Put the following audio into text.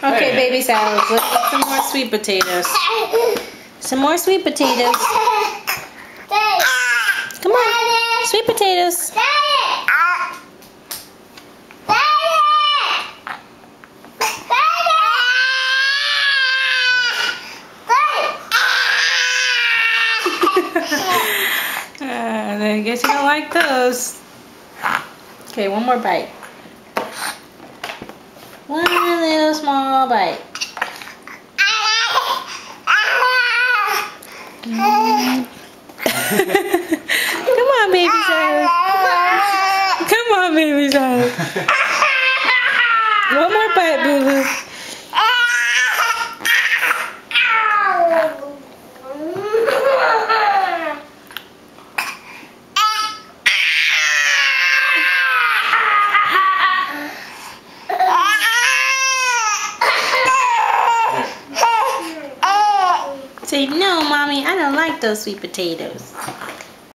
Okay, baby salads. Let's get some more sweet potatoes. Some more sweet potatoes. Come on, sweet potatoes. I guess you don't like those. Okay, one more bite. One little small bite. Come on, baby Silas. Come on, baby Silas. One more bite, boo-boo. Say, no, Mommy, I don't like those sweet potatoes.